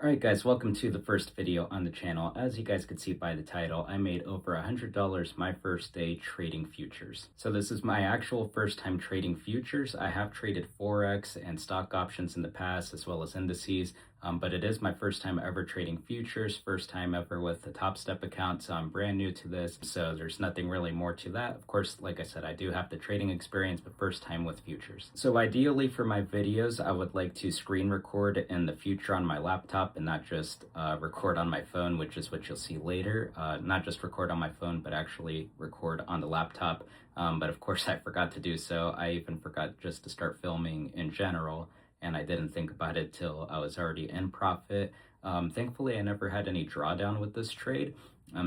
Alright guys, welcome to the first video on the channel. As you guys could see by the title, I made over $100 my first day trading futures. So this is my actual first time trading futures. I have traded Forex and stock options in the past as well as indices, but it is my first time ever trading futures, first time ever with the Top Step account, so I'm brand new to this, so there's nothing really more to that. Of course, like I said, I do have the trading experience, but first time with futures. So ideally for my videos, I would like to screen record in the future on my laptop and not just record on my phone, which is what you'll see later. Not just record on my phone, but actually record on the laptop. But of course I forgot to do so. I even forgot just to start filming in general, and I didn't think about it till I was already in profit. Thankfully, I never had any drawdown with this trade.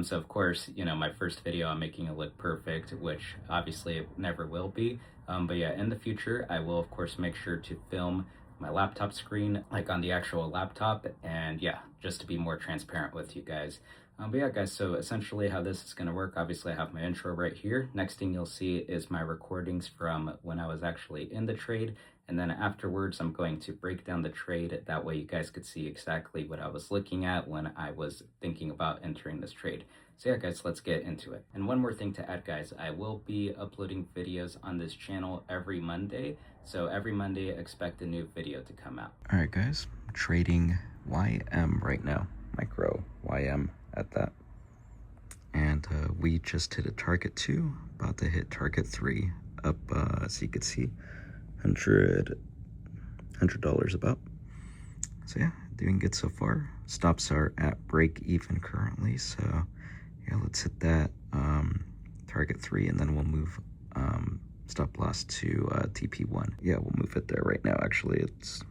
So of course, you know, my first video, I'm making it look perfect, which obviously it never will be. But yeah, in the future, I will of course make sure to film my laptop screen, like on the actual laptop, and yeah, just to be more transparent with you guys. But yeah, guys, so essentially how this is going to work, obviously I have my intro right here. Next thing you'll see is my recordings from when I was actually in the trade. And then afterwards, I'm going to break down the trade. That way you guys could see exactly what I was looking at when I was thinking about entering this trade. So yeah, guys, let's get into it. And one more thing to add, guys, I will be uploading videos on this channel every Monday. So every Monday, expect a new video to come out. All right, guys, trading YM right now, micro YM at that. And we just hit a target 2, about to hit target 3, up, as you can see, $100 about. So yeah, doing good so far. Stops are at break even currently, so yeah, let's hit that target 3, and then we'll move stop loss to TP1. Yeah, we'll move it there right now. Actually, it's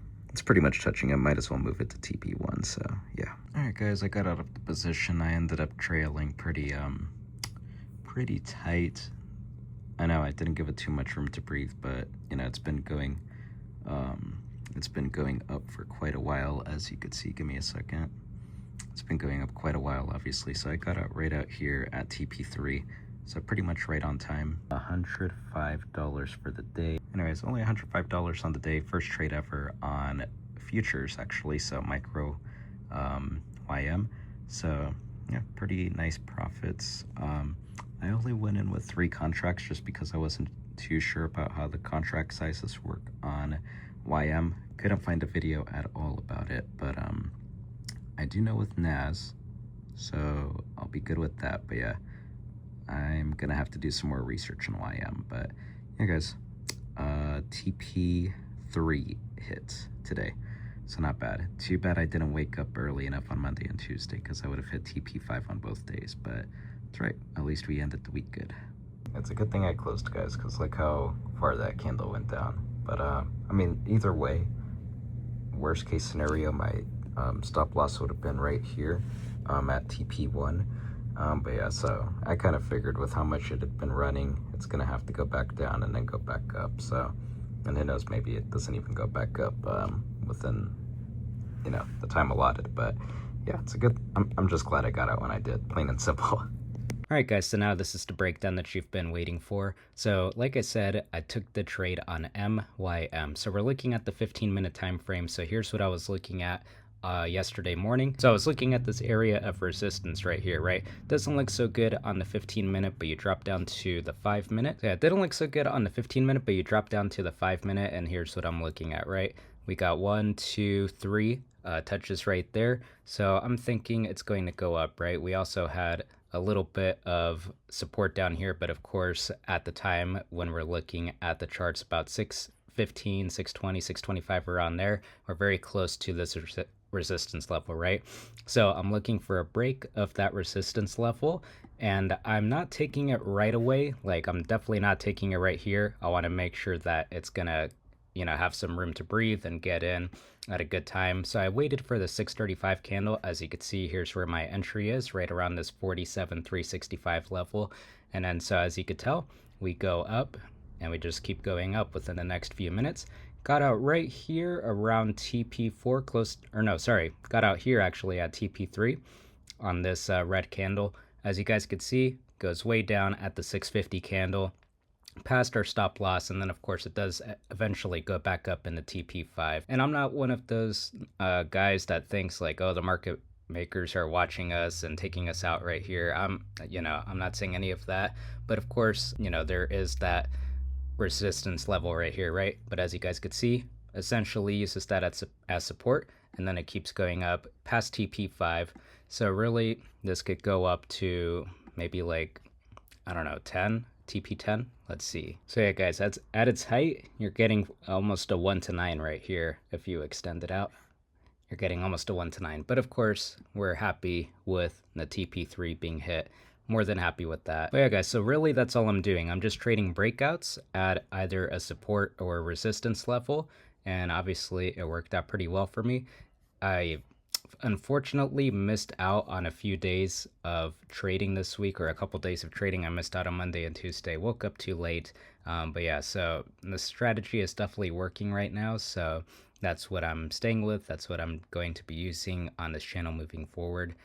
pretty much touching it. Might as well move it to TP1. So yeah. All right, guys, I got out of the position. I ended up trailing pretty tight. I know I didn't give it too much room to breathe, but you know, it's been going up for quite a while, as you could see. Give me a second. It's been going up quite a while, obviously. So I got out right out here at TP3. So pretty much right on time. $105 for the day. Anyways, only $105 on the day. First trade ever on futures, actually. So micro YM. So yeah, pretty nice profits. I only went in with 3 contracts just because I wasn't too sure about how the contract sizes work on YM. Couldn't find a video at all about it, but I do know with NAS, so I'll be good with that. But yeah, I'm gonna have to do some more research on YM. But yeah, guys, TP3 hit today, so not bad. Too bad I didn't wake up early enough on Monday and Tuesday, because I would have hit TP5 on both days, but that's right, at least we ended the week good. It's a good thing I closed, guys, because look how far that candle went down. But I mean, either way, worst case scenario, my stop loss would have been right here at TP1. But yeah, so I kind of figured with how much it had been running, it's gonna have to go back down and then go back up. So, and who knows, maybe it doesn't even go back up within, you know, the time allotted. But yeah, it's a good, I'm just glad I got out when I did, plain and simple. Alright guys, so now this is the breakdown that you've been waiting for. So like I said, I took the trade on MYM. So we're looking at the 15-minute time frame. So here's what I was looking at yesterday morning. So I was looking at this area of resistance right here, right? Doesn't look so good on the 15-minute, but you drop down to the 5-minute. Yeah, it didn't look so good on the 15-minute, but you drop down to the 5-minute, and here's what I'm looking at, right? We got 1, 2, 3 touches right there. So I'm thinking it's going to go up, right? We also had a little bit of support down here, but of course at the time when we're looking at the charts, about 615, 620, 625 around there, we're very close to this resistance level, right? So I'm looking for a break of that resistance level, and I'm not taking it right away. Like, I'm definitely not taking it right here. I want to make sure that it's gonna, you know, have some room to breathe and get in at a good time. So I waited for the 635 candle. As you can see, here's where my entry is, right around this 47,365 level. And then, so as you could tell, we go up and we just keep going up within the next few minutes. Got out right here around TP4, got out here actually at TP3 on this red candle. As you guys could see, goes way down at the 650 candle. past our stop loss, and then of course it does eventually go back up into TP5. And I'm not one of those guys that thinks like, oh, the market makers are watching us and taking us out right here. I'm not saying any of that, but of course, there is that resistance level right here, right? But as you guys could see, essentially uses that as support, and then it keeps going up past TP5. So really this could go up to maybe like, I don't know, 10, TP10. Let's see. So yeah, guys, that's at its height, you're getting almost a 1 to 9 right here. If you extend it out, you're getting almost a 1 to 9. But of course, we're happy with the TP3 being hit. More than happy with that. But yeah, guys, so really that's all I'm doing. I'm just trading breakouts at either a support or a resistance level. And obviously it worked out pretty well for me. I unfortunately missed out on a few days of trading this week, or a couple days of trading. I missed out on Monday and Tuesday. Woke up too late. But yeah, so the strategy is definitely working right now. So that's what I'm staying with. That's what I'm going to be using on this channel moving forward.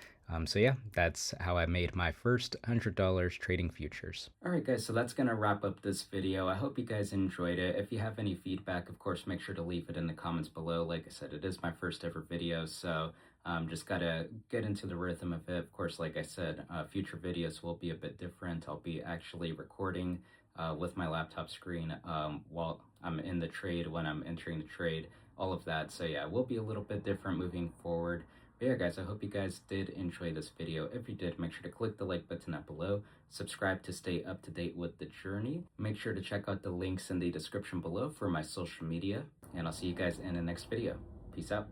So yeah, that's how I made my first $100 trading futures. Alright guys, so that's going to wrap up this video. I hope you guys enjoyed it. If you have any feedback, of course, make sure to leave it in the comments below. Like I said, it is my first ever video, so just gotta get into the rhythm of it. Of course, like I said, future videos will be a bit different. I'll be actually recording with my laptop screen while I'm in the trade, when I'm entering the trade, all of that. So yeah, it will be a little bit different moving forward. But yeah, guys, I hope you guys did enjoy this video. If you did, make sure to click the like button up below. Subscribe to stay up to date with the journey. Make sure to check out the links in the description below for my social media. And I'll see you guys in the next video. Peace out.